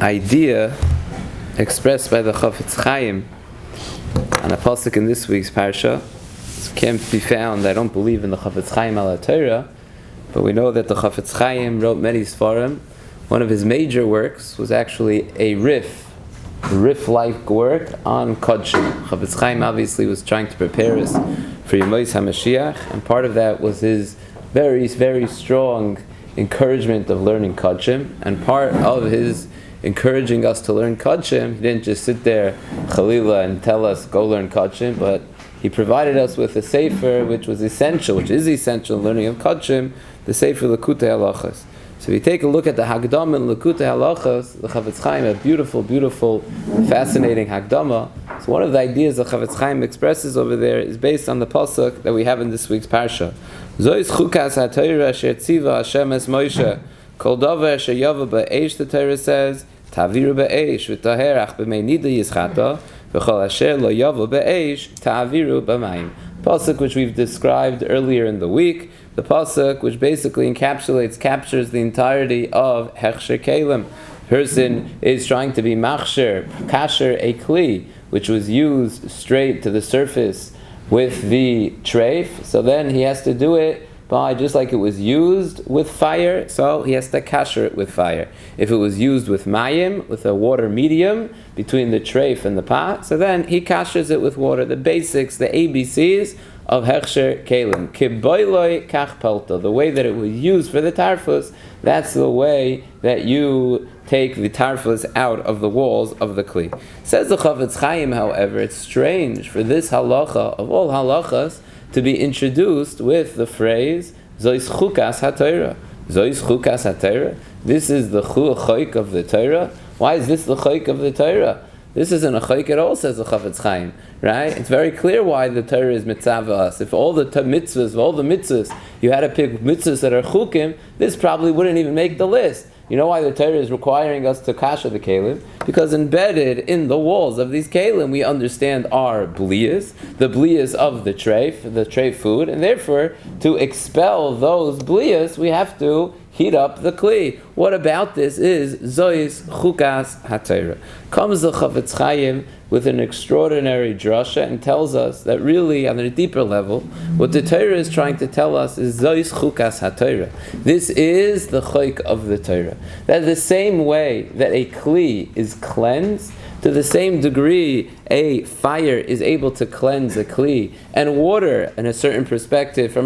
idea expressed by the Chafetz Chaim on a pasuk in this week's parsha. It can't be found. I don't believe in the Chafetz Chaim al HaTorah, but we know that the Chafetz Chaim wrote many Sfarim. One of his major works was actually a riff-like work on Kodshim. Chafetz Chaim obviously was trying to prepare us for Yemos HaMashiach, and part of that was his very, very strong encouragement of learning Kodshim, and part of his encouraging us to learn Kodshim, he didn't just sit there, Chalila, and tell us, go learn Kodshim, but he provided us with a sefer which is essential in learning of Kodshim, the sefer Likutei Halachos. So if you take a look at the Hagdama in Likutei Halachos, the Chafetz Chaim, a beautiful, fascinating Hagdama. So one of the ideas the Chafetz Chaim expresses over there is based on the pasuk that we have in this week's parsha. Zois Chukas HaTorah asher tziva Hashem es Moshe kol davar asher yava ba'esh, the Torah says, Taviru ba'esh v'taherach b'mei nida yischata v'chol asher lo yava ba'esh ta'aviru b'mayim. Pasuk which we've described earlier in the week, the pasuk which basically captures the entirety of Hechsher Keylim. Person is trying to be kasher a kli, which was used straight to the surface with the treif, so then he has to do it by, just like it was used with fire, so he has to kasher it with fire. If it was used with mayim, with a water medium between the treif and the pot, so then he kashers it with water. The basics, the ABCs of Hechsher Keylim. Kiboiloi kach pelto. The way that it was used for the tarfus, that's the way that you take the tarfus out of the walls of the kli. Says the Chafetz Chaim, however, it's strange for this halacha, of all halachas, to be introduced with the phrase, Zois Chukas HaTorah. Zois Chukas HaTorah. This is the chayk of the Torah. Why is this the chayk of the Torah? This isn't a chayk at all, says the Chafetz Chaim. Right? It's very clear why the Torah is mitzvah us. If all the mitzvahs, you had to pick mitzvahs that are chukim, this probably wouldn't even make the list. You know why the Torah is requiring us to kasher the Keylim? Because embedded in the walls of these Keylim, we understand our bliyas, the bliyas of the treif food, and therefore, to expel those bliyas, we have to heat up the kli. What about this is Zois Chukas HaTorah. Comes the Chafetz Chaim with an extraordinary drasha and tells us that really, on a deeper level, what the Torah is trying to tell us is Zois Chukas HaTorah. This is the chayk of the Torah. That the same way that a kli is cleansed, to the same degree a fire is able to cleanse a kli, and water, from a certain perspective,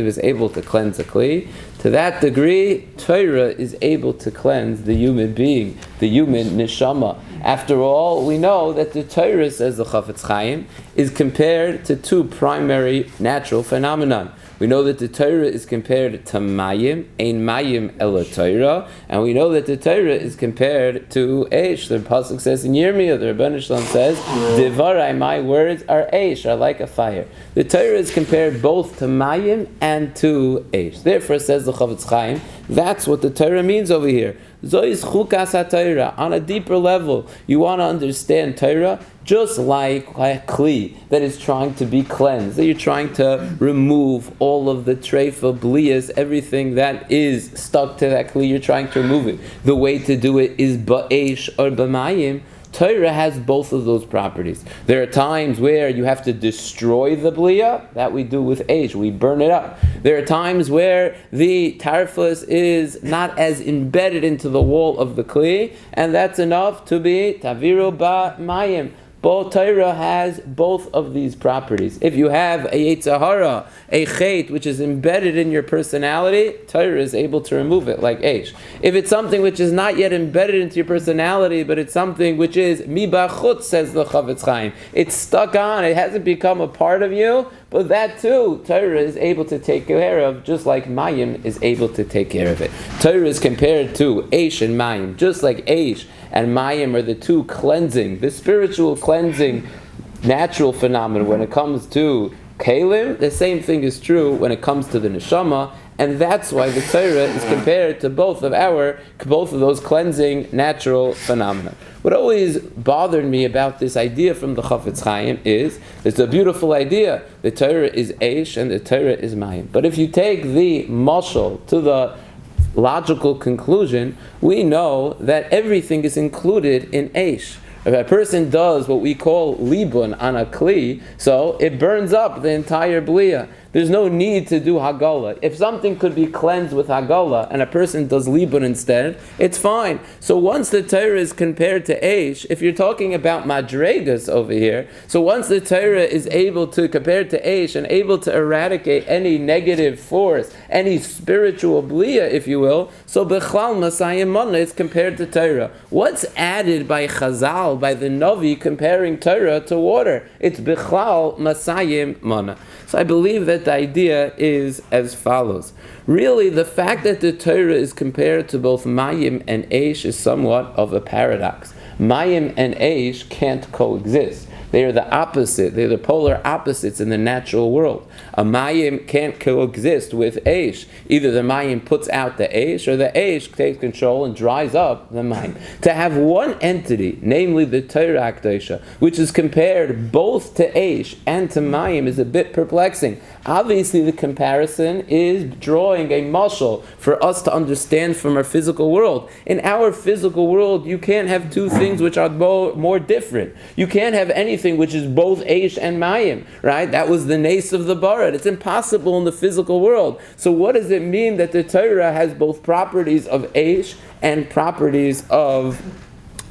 is able to cleanse a kli. To that degree, Torah is able to cleanse the human being, the human neshama. After all, we know that the Torah, says the Chafetz Chaim, is compared to two primary natural phenomena. We know that the Torah is compared to mayim, ein mayim ela Torah, and we know that the Torah is compared to eish. The pasuk says in Yirmiyah, the Rebbeinu Shalom says, Devarai, my words are eish, are like a fire. The Torah is compared both to mayim and to eish. Therefore, says the Chafetz Chaim, that's what the Torah means over here. Zois Chukas HaTorah. On a deeper level, you want to understand Torah just like a kli that is trying to be cleansed, that you're trying to remove all of the treifa, bliyas, everything that is stuck to that kli, you're trying to remove it. The way to do it is ba'esh or b'mayim. Torah has both of those properties. There are times where you have to destroy the bliya, that we do with eish, we burn it up. There are times where the tarfus is not as embedded into the wall of the kli, and that's enough to be taviru ba mayim. Both Torah has both of these properties. If you have a Yetzirah, a Chet, which is embedded in your personality, Torah is able to remove it, like Eish. If it's something which is not yet embedded into your personality, but it's something which is mibachutz, says the Chafetz Chaim, it's stuck on, it hasn't become a part of you, but that too, Torah is able to take care of, just like Mayim is able to take care of it. Torah is compared to Eish and Mayim, just like Eish and Mayim are the two cleansing, the spiritual cleansing, natural phenomenon. When it comes to Keylim, the same thing is true when it comes to the neshama, and that's why the Torah is compared to both of those cleansing natural phenomena. What always bothered me about this idea from the Chafetz Chaim is, it's a beautiful idea. The Torah is Eish and the Torah is Mayim. But if you take the mashal to the logical conclusion, we know that everything is included in Eish. If a person does what we call libun on a kli, so it burns up the entire bliya. There's no need to do hagala. If something could be cleansed with hagala and a person does libun instead, it's fine. So once the Torah is compared to Eish, if you're talking about madregas over here, so once the Torah is able to compare to Eish and able to eradicate any negative force, any spiritual bliya, if you will, so bechlal masayim mana is compared to Torah. What's added by Chazal, by the Navi, comparing Torah to water? It's bechlal masayim mana. So I believe that the idea is as follows. Really, the fact that the Torah is compared to both Mayim and Eish is somewhat of a paradox. Mayim and Eish can't coexist. They are the opposite. They're the polar opposites in the natural world. A Mayim can't coexist with Eish. Either the Mayim puts out the Eish, or the Eish takes control and dries up the Mayim. To have one entity, namely the Torah Akdosha, which is compared both to Eish and to Mayim, is a bit perplexing. Obviously, the comparison is drawing a mashal for us to understand from our physical world. In our physical world, you can't have two things which are more different. You can't have anything which is both Eish and Mayim, right? That was the nace of the Barad. It's impossible in the physical world. So what does it mean that the Torah has both properties of Eish and properties of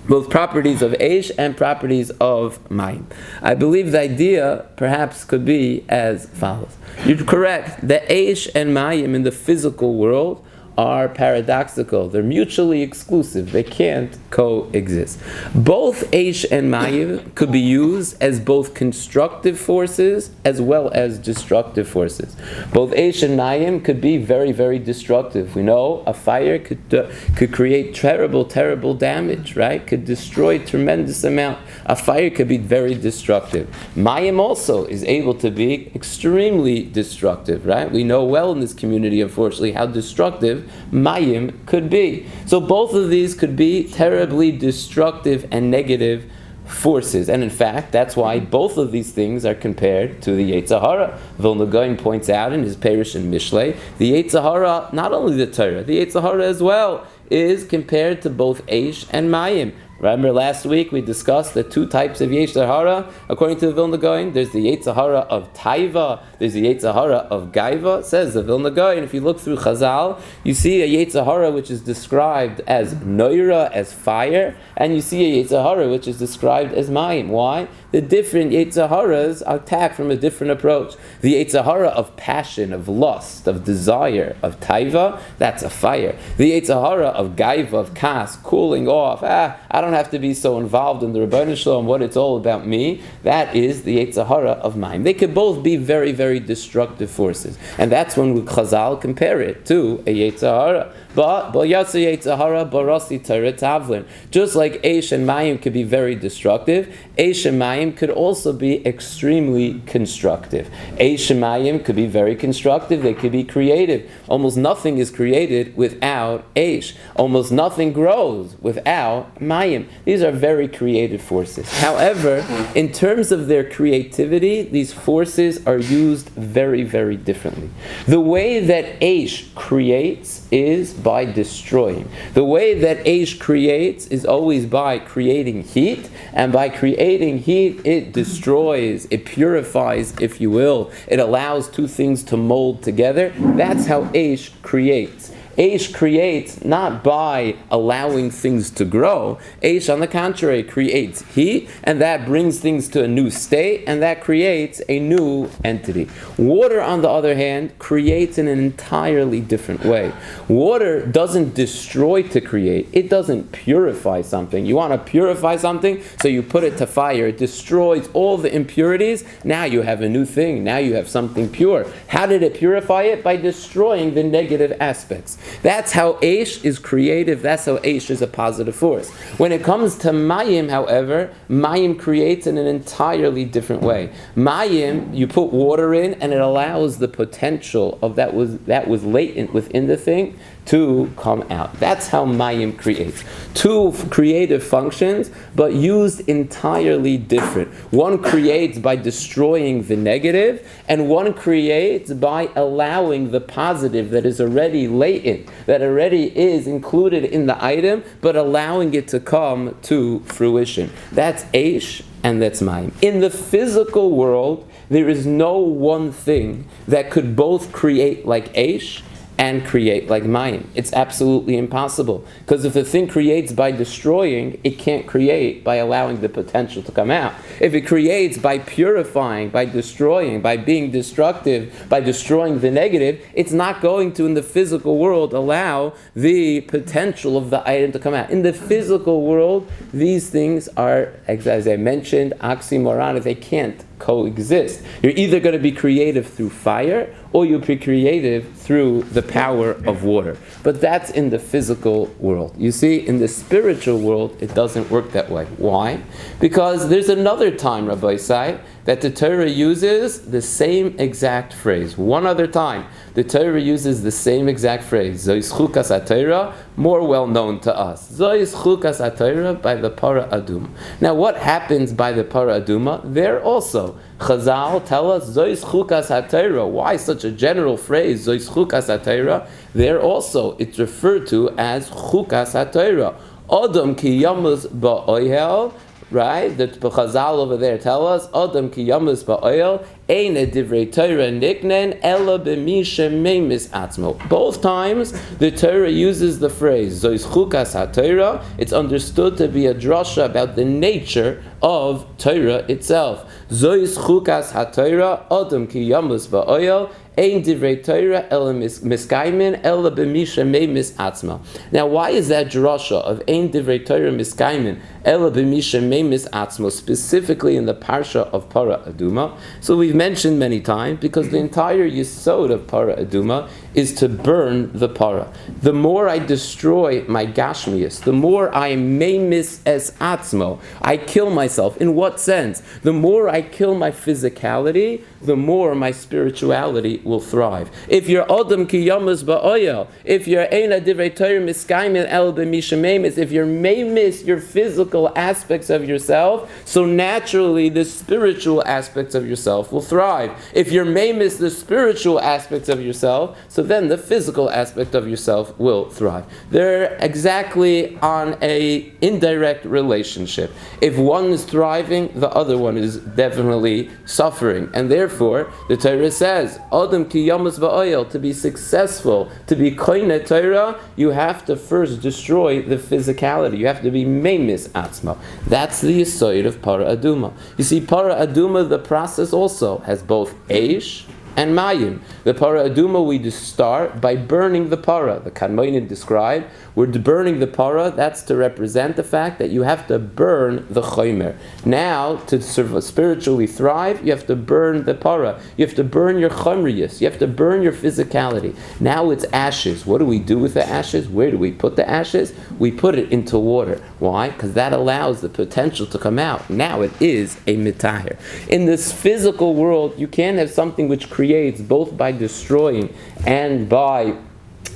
Eish and properties of Mayim? I believe the idea perhaps could be as follows. You're correct. The Eish and Mayim in the physical world are paradoxical. They're mutually exclusive. They can't coexist. Both Eish and Mayim could be used as both constructive forces as well as destructive forces. Both Eish and Mayim could be very, very destructive. We know a fire could create terrible, terrible damage, right? Could destroy tremendous amount. A fire could be very destructive. Mayim also is able to be extremely destructive, right? We know well in this community, unfortunately, how destructive Mayim could be. So both of these could be terribly destructive and negative forces. And in fact, that's why both of these things are compared to the Yetzer Hara. Vilna Gaon points out in his Perush and Mishlei, the Yetzer Hara, not only the Torah, the Yetzer Hara as well, is compared to both Eish and Mayim. Remember last week we discussed the two types of Yetzer Hara. According to the Vilna Gaon, there's the Yetzer Hara of Taiva, there's the Yetzer Hara of Gaiva. Says the Vilna Gaon, if you look through Chazal, you see a Yetzer Hara which is described as Noira, as fire, and you see a Yetzer Hara which is described as Mayim. Why? The different Yetzer Haras are attacked from a different approach. The Yetzer Hara of passion, of lust, of desire, of Taiva, that's a fire. The Yetzer Hara of Gaiva, of Kas, cooling off, I don't have to be so involved in the Rebbeinu Shalom, what it's all about me, that is the Yetzer Hara of Mayim. They could both be very, very destructive forces. And that's when we Chazal compare it to a Yetzer Hara. But Yetzer Hara barasi Torah tavlin. Just like Eish and Mayim could be very destructive, Eish and Mayim could also be extremely constructive. Eish and Mayim could be very constructive, they could be creative. Almost nothing is created without Eish. Almost nothing grows without Mayim. These are very creative forces. However, in terms of their creativity, these forces are used very, very differently. The way that Eish creates is by destroying. The way that Eish creates is always by creating heat, and by creating heat, it destroys, it purifies, if you will. It allows two things to mold together. That's how Eish creates. Eish creates not by allowing things to grow. Eish, on the contrary, creates heat, and that brings things to a new state, and that creates a new entity. Water, on the other hand, creates in an entirely different way. Water doesn't destroy to create. It doesn't purify something. You want to purify something, so you put it to fire. It destroys all the impurities. Now you have a new thing. Now you have something pure. How did it purify it? By destroying the negative aspects. That's how Eish is creative. That's how Eish is a positive force. When it comes to Mayim, however, Mayim creates in an entirely different way. Mayim, you put water in, and it allows the potential of that was latent within the thing to come out. That's how mayim creates. Two creative functions, but used entirely different. One creates by destroying the negative, and one creates by allowing the positive that is already latent, that already is included in the item, but allowing it to come to fruition. That's Eish and that's Mayim. In the physical world, there is no one thing that could both create like Eish and create like Mayim. It's absolutely impossible. Because if a thing creates by destroying, it can't create by allowing the potential to come out. If it creates by purifying, by destroying, by being destructive, by destroying the negative, it's not going to, in the physical world, allow the potential of the item to come out. In the physical world, these things are, as I mentioned, oxymoronic. They can't coexist. You're either going to be creative through fire, or you'll be creative through the power of water. But that's in the physical world. You see, in the spiritual world, it doesn't work that way. Why? Because there's another time, Rabbi Isai, that the Torah uses the same exact phrase. One other time, the Torah uses the same exact phrase. Zois Chukas HaTorah, more well known to us. Zois Chukas HaTorah by the Para Aduma. Now, what happens by the Para Aduma? There also, Chazal tell us Zois Chukas HaTorah. Why such a general phrase, Zois Chukas HaTorah? There also, it's referred to as Chukas HaTorah. Adam ki yamus ba'ohel. Right? The Chazal over there tell us, Adam ki yamus ba'ohel, ein divrei Torah niknen, ela b'misha meimis atzmo. Both times, the Torah uses the phrase, Zois Chukas HaTorah. It's understood to be a drasha about the nature of Torah itself. Zois Chukas HaTorah, Adam ki yamus ba'ohel, ein divrei Torah ela miskaimin, ela b'misha meimis atzma. Now, why is that drasha of ein divrei Torah miskaimin, ela b'misha meimis atzma, specifically in the parsha of Para Aduma? So we've mentioned many times, because the entire yesod of Para Aduma is to burn the para. The more I destroy my gashmius, the more I meimis es atzmo, I kill myself. In what sense? The more I kill my physicality, the more my spirituality will thrive. If you're Adam ki yamus ba'oyel, if you're Eina divrei Torah miskaimin el b'misha meimis, if you're meimis your physical aspects of yourself, so naturally the spiritual aspects of yourself will thrive. If you're meimis the spiritual aspects of yourself, so then the physical aspect of yourself will thrive. They're exactly on a indirect relationship. If one is thriving, the other one is definitely suffering. And therefore, the Torah says, Adam ki yamus ba'ohel, to be successful, to be koine Torah, you have to first destroy the physicality. You have to be meimis atzma. That's the yesod of Para Aduma. You see, Para Aduma, the process also has both Eish and Mayim. The Para Aduma, we just start by burning the para. The Kadmonim describe, we're burning the para. That's to represent the fact that you have to burn the chomer. Now, to spiritually thrive, you have to burn the para. You have to burn your chomriyus. You have to burn your physicality. Now it's ashes. What do we do with the ashes? Where do we put the ashes? We put it into water. Why? Because that allows the potential to come out. Now it is a mitahir. In this physical world, you can't have something which creates both by destroying and by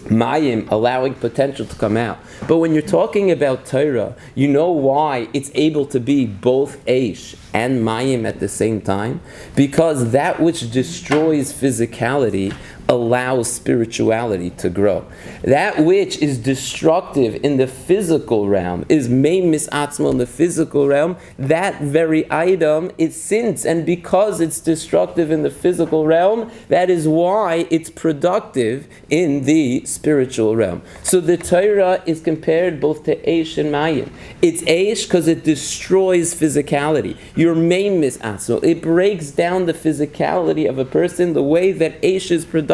Mayim, allowing potential to come out. But when you're talking about Torah, you know why it's able to be both Eish and Mayim at the same time? Because that which destroys physicality allows spirituality to grow. That which is destructive in the physical realm is meimis atzmo in the physical realm. That very item is sins, and because it's destructive in the physical realm, that is why it's productive in the spiritual realm. So the Torah is compared both to Eish and Mayim. It's Eish because it destroys physicality. Your meimis atzmo, it breaks down the physicality of a person the way that Eish is productive.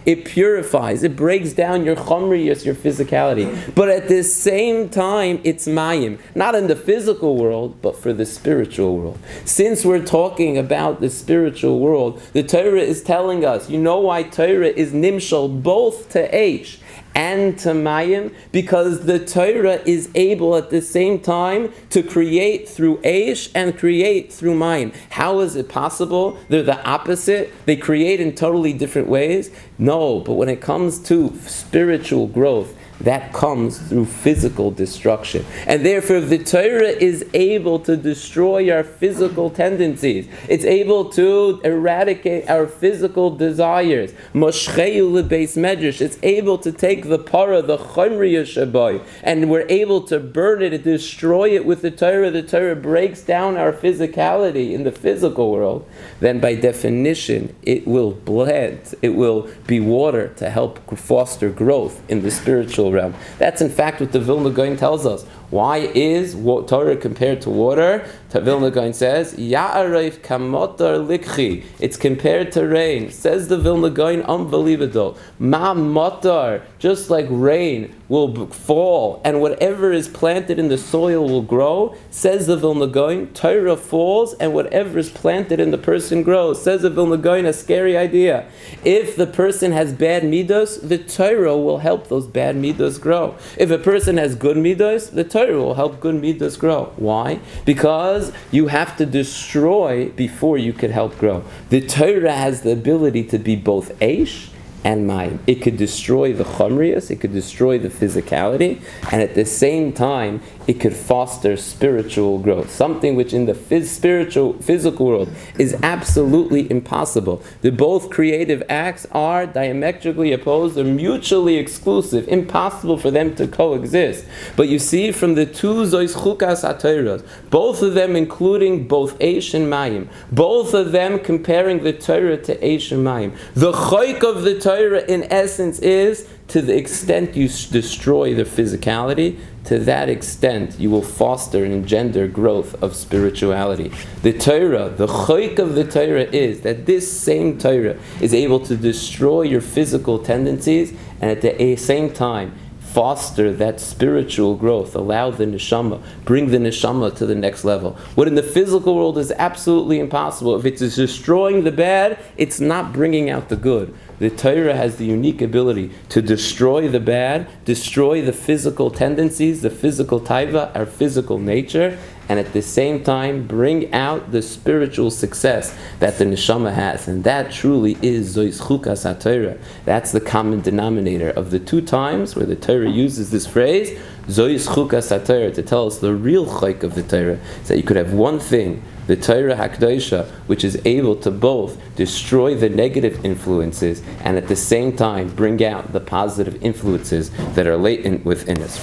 It purifies, it breaks down your chomriyus, your physicality. But at the same time, it's mayim. Not in the physical world, but for the spiritual world. Since we're talking about the spiritual world, the Torah is telling us, you know why Torah is nimshal both to Eish and to mayim, because the Torah is able at the same time to create through Eish and create through mayim. How is it possible? They're the opposite. They create in totally different ways. No, but when it comes to spiritual growth, that comes through physical destruction. And therefore, if the Torah is able to destroy our physical tendencies, it's able to eradicate our physical desires, moshcheyu lebeis medrash, it's able to take the para, the chomriya shabai, and we're able to burn it and destroy it with the Torah breaks down our physicality in the physical world, then by definition, it will blend, it will be water to help foster growth in the spiritual realm. That's in fact what the Vilna Gaon tells us. Why is Torah compared to water? Vilna Gaon says, Ya'arif kamotar likhi. It's compared to rain. Says the Vilna Gaon, unbelievable. Ma motar, just like rain will fall, and whatever is planted in the soil will grow. Says the Vilna Gaon, Torah falls, and whatever is planted in the person grows. Says the Vilna Gaon, a scary idea. If the person has bad midos, the Torah will help those bad midos grow. If a person has good midos, the Torah will help good midos grow. Why? Because you have to destroy before you could help grow. The Torah has the ability to be both Eish and mayim. It could destroy the chomriyas, it could destroy the physicality, and at the same time, it could foster spiritual growth. Something which in the physical world is absolutely impossible. The both creative acts are diametrically opposed, they're mutually exclusive, impossible for them to coexist. But you see from the two zois chukas HaTorah, both of them including both Eish and mayim, both of them comparing the Torah to Eish and mayim. The choik of the Torah in essence is, to the extent you destroy the physicality, to that extent you will foster and engender growth of spirituality. The Torah, the choik of the Torah is that this same Torah is able to destroy your physical tendencies and at the same time foster that spiritual growth, allow the neshama, bring the neshama to the next level. What in the physical world is absolutely impossible. If it's destroying the bad, it's not bringing out the good. The Torah has the unique ability to destroy the bad, destroy the physical tendencies, the physical taiva, our physical nature, and at the same time bring out the spiritual success that the neshama has. And that truly is zois chukas HaTorah. That's the common denominator of the two times where the Torah uses this phrase, zois chukas HaTorah, to tell us the real chayk of the Torah, is that you could have one thing, the Torah HaKadoshah, which is able to both destroy the negative influences and at the same time bring out the positive influences that are latent within us.